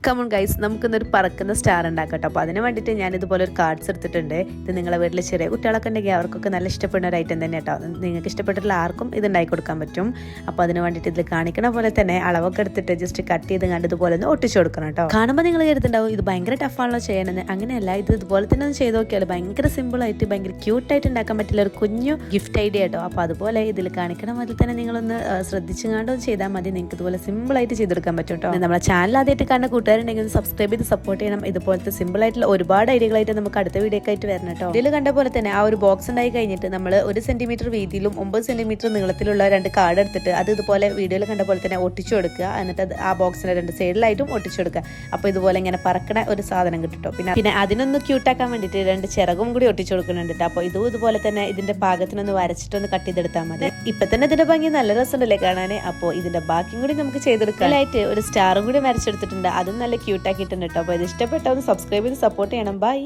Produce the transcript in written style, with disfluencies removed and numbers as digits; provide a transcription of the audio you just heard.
Come on guys, നമുക്കിന്നൊരു പറക്കുന്ന star ഉണ്ടാക്കട്ടോ. അപ്പോൾ അതിന് വേണ്ടിയിട്ട് ഞാൻ ഇതുപോലെ ഒരു കാർഡ്സ് എടുത്തിട്ടുണ്ട്. ഇത് നിങ്ങളെ വീട്ടിൽ ചെറിയ കുട്ടികളൊക്കെ ഉണ്ടെങ്കിൽ അവർക്കൊക്കെ നല്ല ഇഷ്ടപ്പെടുന്ന ഒരു ഐറ്റം തന്നെ കേട്ടോ. നിങ്ങൾക്ക് ഇഷ്ടപ്പെട്ടിട്ടുള്ള ആർക്കും ഇത് ഉണ്ടാക്കി കൊടുക്കാൻ പറ്റും. അപ്പോൾ അതിന് വേണ്ടിയിട്ട് ഇതിൽ കാണിക്കണ പോലെ തന്നെ അളവൊക്കെ എടുത്തിട്ട് ജസ്റ്റ് കട്ട് ചെയ്ത് കണ്ട് ഇതുപോലെ ഒന്ന് ഒട്ടിച്ചു കൊടുക്കണം കേട്ടോ. കാണുമ്പോൾ നിങ്ങൾ കരുതുണ്ടാവും ഇത് ഭയങ്കര ടഫാണല്ലോ ചെയ്യണമെന്ന്. അങ്ങനെയല്ല, ഇത് ഇതുപോലെ തന്നെ ഒന്ന് ചെയ്ത് നോക്കിയാൽ ഭയങ്കര സിമ്പിളായിട്ട് ഭയങ്കര ക്യൂട്ടായിട്ട് ഉണ്ടാക്കാൻ പറ്റില്ല ഒരു കുഞ്ഞു ഗിഫ്റ്റ് ഐഡിയ കേട്ടോ. അപ്പോൾ അതുപോലെ ഇതിൽ കാണിക്കണ പോലെ തന്നെ നിങ്ങളൊന്ന് ശ്രദ്ധിച്ചു കണ്ടോ ചെയ്താൽ മതി. നിങ്ങൾക്ക് ഇതുപോലെ സിമ്പിളായിട്ട് ചെയ്തെടുക്കാൻ പറ്റും കേട്ടോ. നമ്മുടെ ചാനൽ ആദ്യമായിട്ട് കാണുന്ന കൂട്ടുകാരുണ്ടെങ്കിൽ സബ്സ്ക്രൈബ് ചെയ്ത് സപ്പോർട്ട് ചെയ്യണം. ഇതുപോലത്തെ സിമ്പിൾ ആയിട്ടുള്ള ഒരുപാട് ഐഡിയകളായിട്ട് നമുക്ക് അടുത്ത വീഡിയോ ഒക്കെ ആയിട്ട് വരണം കേട്ടോ. ഇതിൽ കണ്ട പോലെ തന്നെ ആ ഒരു ബോക്സ് ഉണ്ടായി കഴിഞ്ഞിട്ട് നമ്മൾ 1 സെന്റിമീറ്റർ വീതിയിലും 9 സെന്റിമീറ്റർ നീളത്തിലുള്ള 2 കാർഡ് എടുത്തിട്ട് അത് ഇതുപോലെ വീഡിയോയിൽ കണ്ട പോലെ തന്നെ ഒട്ടിച്ചു കൊടുക്കുക. എന്നിട്ട് ആ ബോക്സിന്റെ 2 സൈഡിലായിട്ടും ഒട്ടിച്ചു കൊടുക്കുക. അപ്പോൾ ഇതുപോലെ ഇങ്ങനെ പറക്കണ ഒരു സാധനം കിട്ടും. പിന്നെ അതിനൊന്ന് ക്യൂട്ടാക്കാൻ വേണ്ടിയിട്ട് 2 ചിറകും കൂടി ഒട്ടിച്ചു കൊടുക്കുന്നുണ്ട്. അപ്പോൾ ഇതുപോലെ തന്നെ ഇതിന്റെ പാകത്തിനൊന്ന് വരച്ചിട്ടൊന്ന് കട്ട് ചെയ്തെടുത്താൽ മതി. ഇപ്പൊ തന്നെ ഇതിന്റെ ഭംഗി നല്ല രസമുണ്ടല്ലേ കാണാൻ. അപ്പോൾ ഇതിന്റെ ബാക്കിയും കൂടി നമുക്ക് ചെയ്തെടുക്കാനായിട്ട് ഒരു സ്റ്റാറും കൂടി വരച്ചെടുത്തിട്ടുണ്ട്. അതും നല്ല ക്യൂട്ടാക്കിയിട്ടുണ്ട് കേട്ടോ. അപ്പോൾ ഇത് ഇഷ്ടപ്പെട്ട ഒന്ന് സബ്സ്ക്രൈബ് ചെയ്ത് സപ്പോർട്ട് ചെയ്യണം. ബൈ.